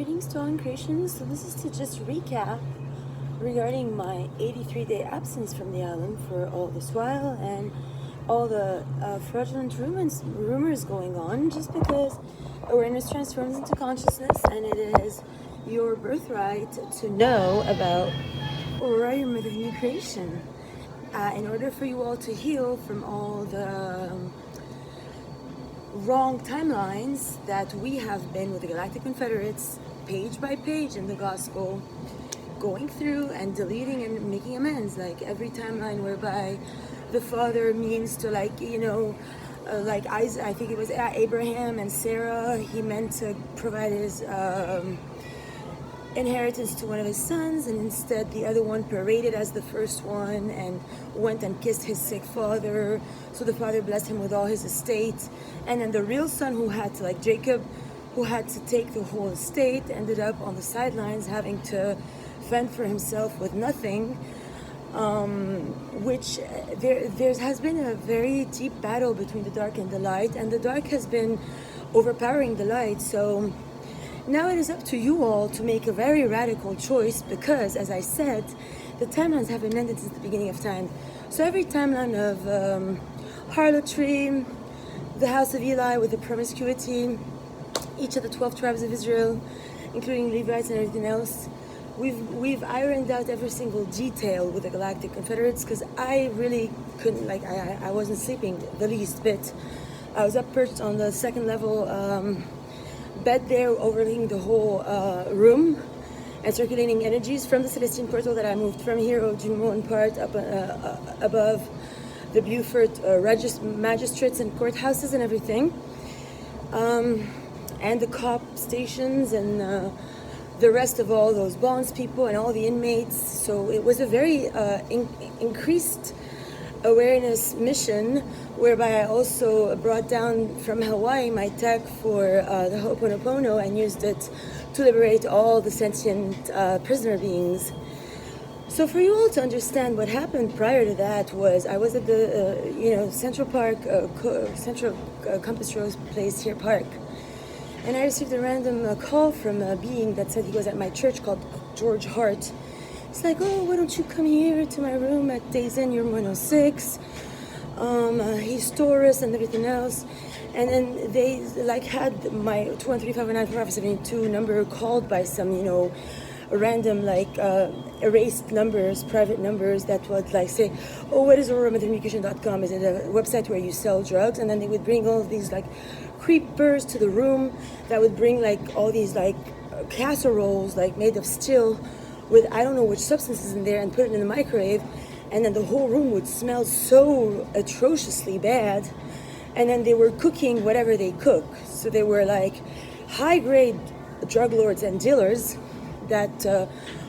Greetings to all in creations. So this is to just recap regarding my 83-day absence from the island for all this while and all the fraudulent rumors going on, just because awareness transforms into consciousness, and it is your birthright to know about Aurora, your mother new creation. In order for you all to heal from all the wrong timelines that we have been with the Galactic Confederates, page by page in the gospel, going through and deleting and making amends, like every timeline whereby the father means to, like Isaac, I think it was Abraham and Sarah, he meant to provide his inheritance to one of his sons, and instead the other one paraded as the first one and went and kissed his sick father, so the father blessed him with all his estate. And then the real son, who had to, like Jacob, who had to take the whole estate, ended up on the sidelines having to fend for himself with nothing, which there has been a very deep battle between the dark and the light, and the dark has been overpowering the light. So now it is up to you all to make a very radical choice, because, as I said, the timelines have been ended since the beginning of time. So every timeline of harlotry, the house of Eli with the promiscuity, each of the 12 tribes of Israel, including Levites and everything else, we've ironed out every single detail with the Galactic Confederates, because I really couldn't, I wasn't sleeping the least bit. I was up perched on the second level bed there, overlooking the whole room and circulating energies from the Celestine portal that I moved from here, Ojumon part, up above the Beaufort magistrates and courthouses and everything, and the cop stations and the rest of all those bonds people and all the inmates. So it was a very increased awareness mission, whereby I also brought down from Hawaii my tech for the Ho'oponopono and used it to liberate all the sentient prisoner beings. So for you all to understand what happened prior to that was, I was at the Central Park, Central Compass Rose Place here Park, and I received a random call from a being that said he was at my church called George Hart. It's like, oh, why don't you come here to my room at Days Inn, you're 106. He's Taurus and everything else. And then they had my 213-509-4572 number called by some, random erased numbers, private numbers that would say, oh, what is AuroraMethodMedication.com? Is it a website where you sell drugs? And then they would bring all of these creepers to the room that would bring all these casseroles made of steel with I don't know which substances in there, and put it in the microwave, and then the whole room would smell so atrociously bad. And then they were cooking whatever they cook. So they were high-grade drug lords and dealers that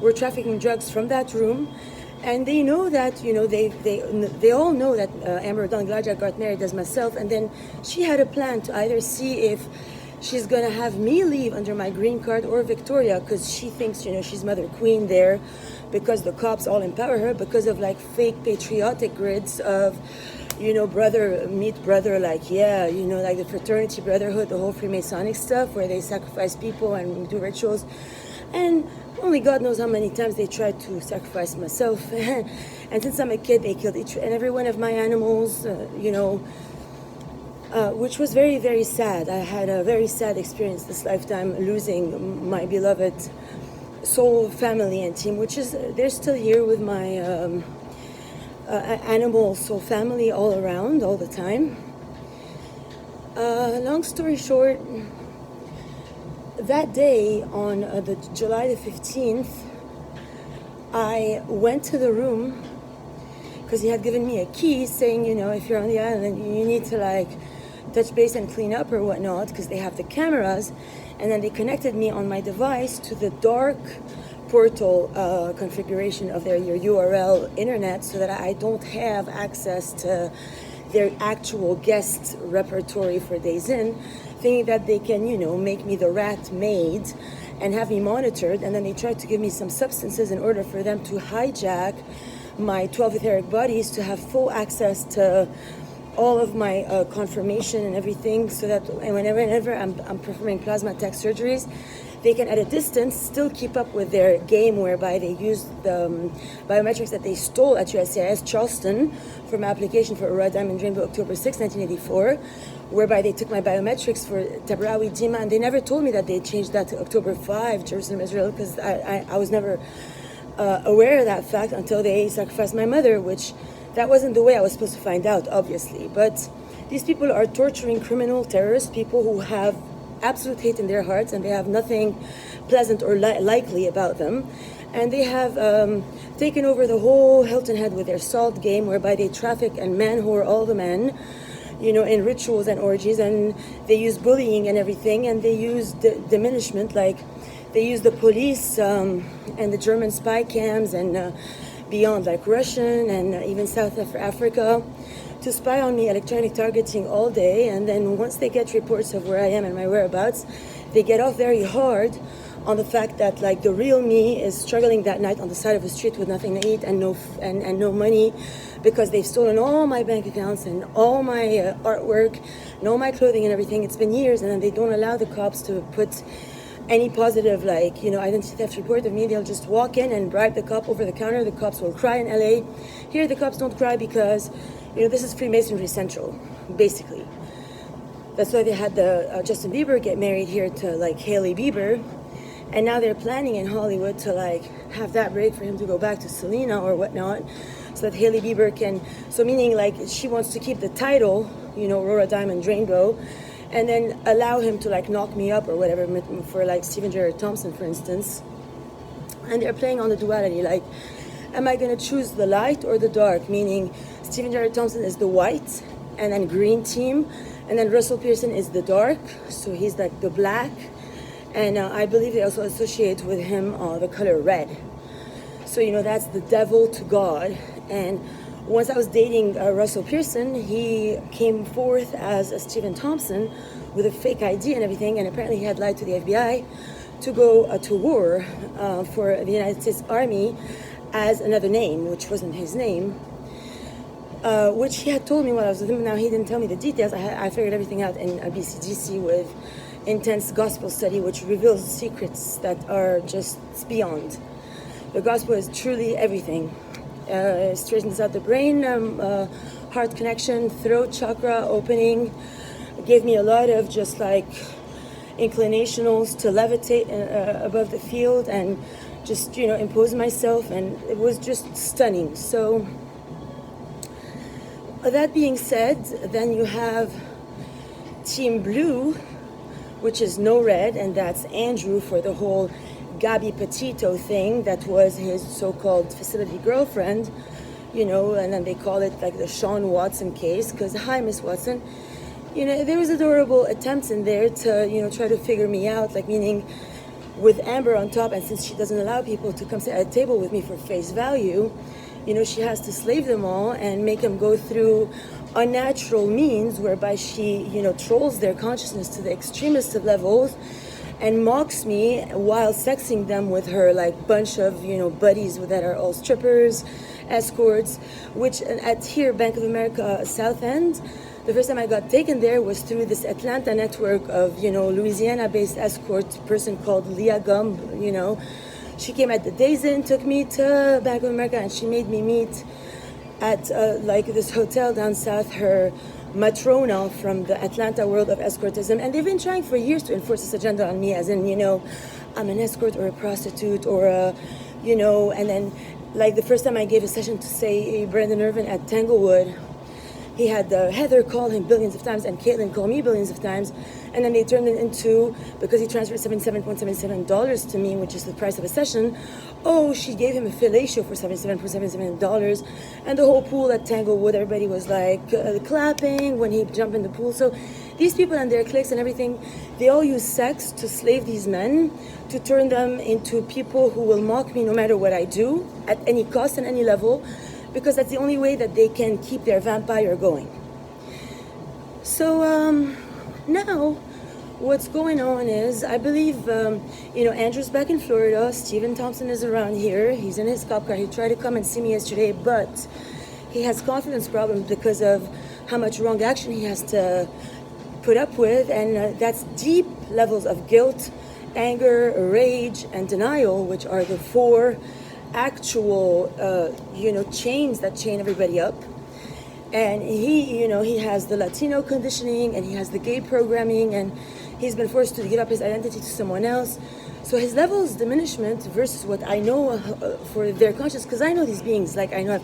were trafficking drugs from that room. And they know that, they all know that Amber Danglaja got married as myself, and then she had a plan to either see if she's gonna have me leave under my green card or Victoria, because she thinks, she's Mother Queen there, because the cops all empower her, because of fake patriotic grids of, brother meet brother, the fraternity brotherhood, the whole Freemasonic stuff where they sacrifice people and do rituals. And only God knows how many times they tried to sacrifice myself. And since I'm a kid, they killed each and every one of my animals, which was very, very sad. I had a very sad experience this lifetime, losing my beloved soul family and team, which is, they're still here with my animal soul family all around, all the time. Long story short, that day on the July the 15th, I went to the room because he had given me a key saying, if you're on the island, you need to touch base and clean up or whatnot, because they have the cameras. And then they connected me on my device to the dark portal configuration of their URL internet, so that I don't have access to their actual guest repertory for Days In, thinking that they can, make me the rat maid and have me monitored. And then they tried to give me some substances in order for them to hijack my 12 etheric bodies to have full access to all of my confirmation and everything, so that whenever I'm performing plasma tech surgeries, they can at a distance still keep up with their game, whereby they use the biometrics that they stole at USCIS Charleston for my application for Aurora Diamond Rainbow October 6, 1984, whereby they took my biometrics for Tabrawi Dima, and they never told me that they changed that to October 5, Jerusalem, Israel, because I was never aware of that fact until they sacrificed my mother, which that wasn't the way I was supposed to find out, obviously. But these people are torturing criminal terrorists, people who have absolute hate in their hearts, and they have nothing pleasant or likely about them. And they have taken over the whole Hilton Head with their salt game, whereby they traffic and man-whore all the men, in rituals and orgies, and they use bullying and everything, and they use diminishment, like they use the police and the German spy cams and beyond, like Russian and even South Africa, to spy on me, electronic targeting all day. And then once they get reports of where I am and my whereabouts, they get off very hard on the fact that, like, the real me is struggling that night on the side of the street with nothing to eat and no money, because they've stolen all my bank accounts and all my artwork and all my clothing and everything. It's been years, and then they don't allow the cops to put any positive, identity theft report of me. They'll just walk in and bribe the cop over the counter. The cops will cry in LA. Here, the cops don't cry because, this is Freemasonry Central, basically. That's why they had the Justin Bieber get married here to, Hailey Bieber. And now they're planning in Hollywood to, have that break for him to go back to Selena or whatnot, so that Hailey Bieber can, meaning, she wants to keep the title, Aurora Diamond Rainbow, and then allow him to knock me up or whatever for Stephen Gerrard Thompson, for instance. And they're playing on the duality, am I going to choose the light or the dark? Meaning Stephen Gerrard Thompson is the white and then green team, and then Russell Pearson is the dark, so he's the black. And I believe they also associate with him the color red. So that's the devil to God. And once I was dating Russell Pearson, he came forth as a Stephen Thompson with a fake ID and everything, and apparently he had lied to the FBI to go to war for the United States Army as another name, which wasn't his name, which he had told me while I was with him. Now, he didn't tell me the details. I figured everything out in a BCGC with intense gospel study, which reveals secrets that are just beyond. The gospel is truly everything. It straightens out the brain, heart connection, throat chakra opening. It gave me a lot of just inclinationals to levitate above the field and just impose myself, and it was just stunning. So that being said, then you have Team Blue, which is no red, and that's Andrew for the whole Gabby Petito thing that was his so-called facility girlfriend, and then they call it the Sean Watson case, because, hi, Miss Watson, there was adorable attempts in there to, try to figure me out, meaning with Amber on top, and since she doesn't allow people to come sit at a table with me for face value, she has to slave them all and make them go through unnatural means whereby she, trolls their consciousness to the extremest of levels and mocks me while sexing them with her bunch of buddies that are all strippers, escorts, which at here Bank of America South End, the first time I got taken there was through this Atlanta network of Louisiana-based escort person called Leah Gumb. She came at the Days Inn, took me to Bank of America, and she made me meet at this hotel down south her matrona from the Atlanta world of escortism, and they've been trying for years to enforce this agenda on me, as in, I'm an escort or a prostitute or and then the first time I gave a session to say Brandon Irvin at Tanglewood, he had Heather call him billions of times and Caitlin call me billions of times, and then they turned it into, because he transferred $77.77 to me, which is the price of a session, she gave him a fellatio for $77.77, and the whole pool at Tanglewood, everybody was clapping when he jumped in the pool. So these people and their cliques and everything, they all use sex to slave these men, to turn them into people who will mock me no matter what I do, at any cost and any level, because that's the only way that they can keep their vampire going. So now what's going on is, I believe, Andrew's back in Florida, Stephen Thompson is around here, he's in his cop car, he tried to come and see me yesterday, but he has confidence problems because of how much wrong action he has to put up with, and that's deep levels of guilt anger, rage, and denial, which are the four actual, chains that chain everybody up. And he has the Latino conditioning, and he has the gay programming, and he's been forced to give up his identity to someone else. So his level's diminishment versus what I know for their conscience, because I know these beings, like I know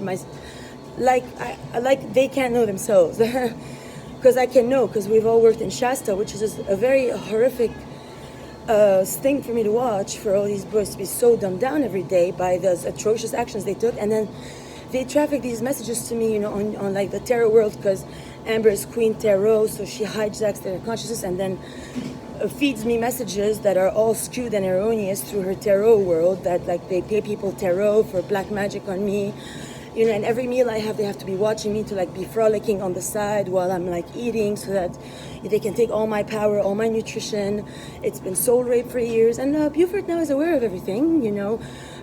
like they can't know themselves, because I can know, because we've all worked in Shasta, which is just a very horrific thing for me to watch, for all these boys to be so dumbed down every day by those atrocious actions they took, and then they traffic these messages to me, on like the tarot world, because Amber is Queen Tarot, so she hijacks their consciousness and then feeds me messages that are all skewed and erroneous through her tarot world, that like they pay people tarot for black magic on me, and every meal I have, they have to be watching me to like be frolicking on the side while I'm like eating, so that they can take all my power, all my nutrition. It's been soul rape for years, and Buford now is aware of everything,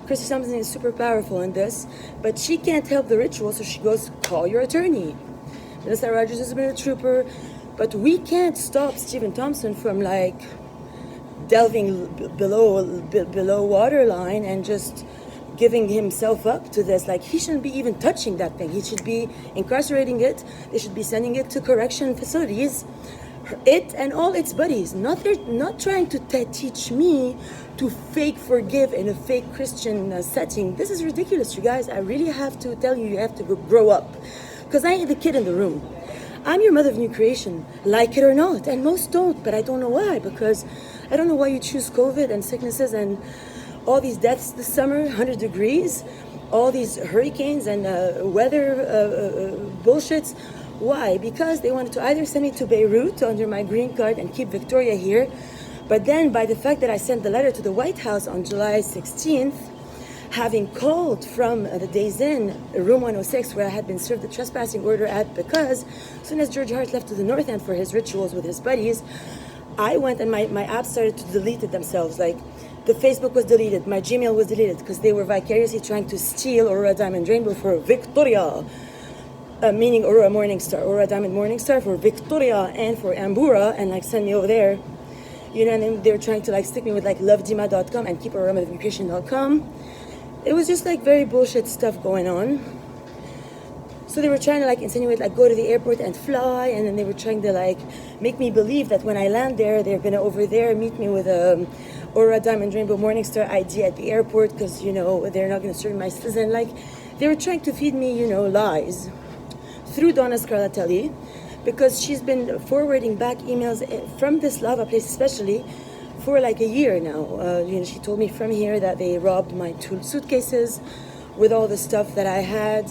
Christy Thompson is super powerful in this, but she can't help the ritual, so she goes, call your attorney. Melissa Rogers has been a trooper, but we can't stop Stephen Thompson from like delving below waterline and just giving himself up to this. Like, he shouldn't be even touching that thing. He should be incarcerating it. They should be sending it to correction facilities. It and all its buddies. Not trying to teach me to fake forgive in a fake Christian setting. This is ridiculous, you guys. I really have to tell you, you have to grow up. Because I ain't the kid in the room. I'm your mother of new creation, like it or not. And most don't, but I don't know why. Because I don't know why you choose COVID and sicknesses and all these deaths this summer, 100 degrees, all these hurricanes and weather bullshits. Why? Because they wanted to either send me to Beirut under my green card and keep Victoria here, but then by the fact that I sent the letter to the White House on July 16th, having called from the Days Inn, room 106, where I had been served the trespassing order at, because as soon as George Hart left to the North End for his rituals with his buddies, I went and my apps started to delete it themselves. Like, the Facebook was deleted, my Gmail was deleted, because they were vicariously trying to steal Aurora Diamond Rainbow for Victoria. Meaning Aurora Morningstar, Aurora Diamond Morningstar for Victoria and for Ambura, and like send me over there, and then they were trying to like stick me with like lovedima.com and keep auroramavication.com. It was just like very bullshit stuff going on. So they were trying to like insinuate like go to the airport and fly, and then they were trying to like make me believe that when I land there, they're gonna over there meet me with a Aurora Diamond Rainbow Morningstar ID at the airport, because they're not gonna serve my citizen. Like, they were trying to feed me lies through Donna Scarlatelli, because she's been forwarding back emails from this lava place especially for like a year now. She told me from here that they robbed my 2 suitcases with all the stuff that I had,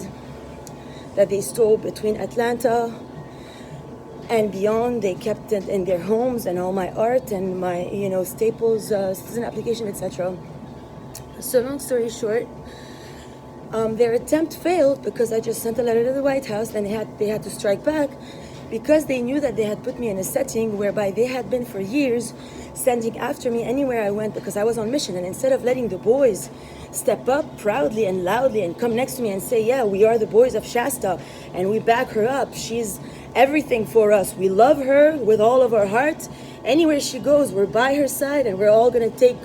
that they stole between Atlanta and beyond. They kept it in their homes, and all my art and my Staples citizen application, etc. So long story short, their attempt failed because I just sent a letter to the White House, and they had to strike back, because they knew that they had put me in a setting whereby they had been for years sending after me anywhere I went, because I was on mission. And instead of letting the boys step up proudly and loudly and come next to me and say, yeah, we are the boys of Shasta and we back her up, she's everything for us, we love her with all of our heart, anywhere she goes we're by her side, and we're all going to take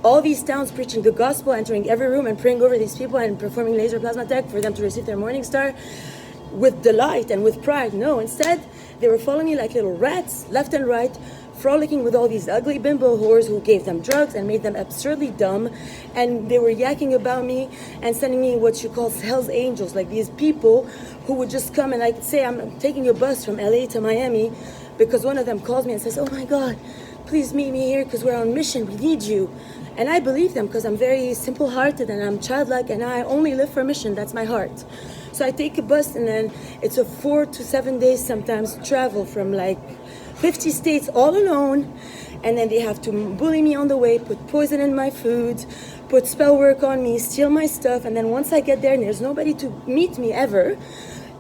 all these towns preaching the gospel, entering every room and praying over these people and performing laser plasma tech for them to receive their morning star with delight and with pride. No, instead, they were following me like little rats, left and right, frolicking with all these ugly bimbo whores who gave them drugs and made them absurdly dumb. And they were yakking about me and sending me what you call Hell's Angels, like these people who would just come and like say, I'm taking a bus from LA to Miami, because one of them calls me and says, oh my God, please meet me here because we're on mission, we need you. And I believe them, because I'm very simple-hearted and I'm childlike, and I only live for mission. That's my heart. So I take a bus, and then it's a 4 to 7 days sometimes travel from like 50 states all alone. And then they have to bully me on the way, put poison in my food, put spell work on me, steal my stuff. And then once I get there, and there's nobody to meet me ever,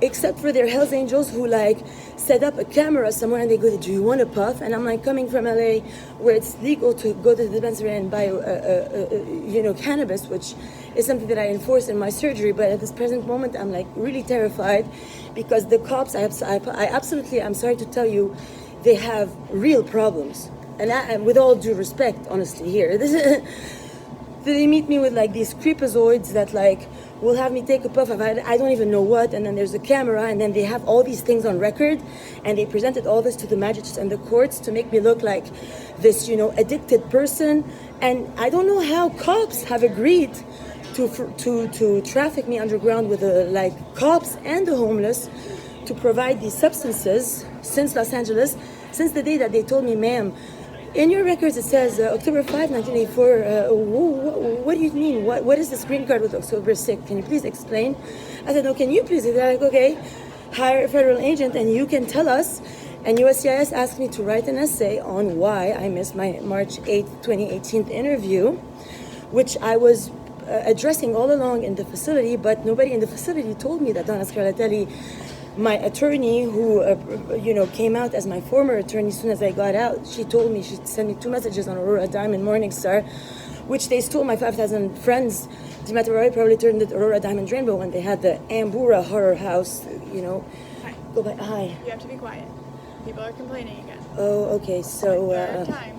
except for their Hells Angels who like set up a camera somewhere, and they go, do you want a puff? And I'm like, coming from LA where it's legal to go to the dispensary and buy cannabis, which is something that I enforce in my surgery, but at this present moment I'm like really terrified, because the cops, I absolutely, I'm sorry to tell you, they have real problems. and with all due respect, honestly, here, this is, they meet me with like these creepazoids that like will have me take a puff of I don't even know what, and then there's a camera, and then they have all these things on record, and they presented all this to the magistrates and the courts to make me look like this, you know, addicted person. And I don't know how cops have agreed to traffic me underground with the like cops and the homeless to provide these substances since Los Angeles, since the day that they told me, ma'am, in your records it says October 5, 1984. What do you mean? What is this green card with October 6? Can you please explain? I said, no, can you please? They're like, okay, hire a federal agent and you can tell us. And USCIS asked me to write an essay on why I missed my March 8, 2018 interview, which I was addressing all along in the facility, but nobody in the facility told me that Donna Scarlatelli, my attorney, who came out as my former attorney as soon as I got out, she told me, she sent me 2 messages on Aurora Diamond Morningstar, which they stole my 5,000 friends. Dimataroi probably turned it Aurora Diamond Rainbow when they had the Ambura horror house, you know. Hi. Go by. Hi. You have to be quiet. People are complaining again. Oh, okay, so... Third time.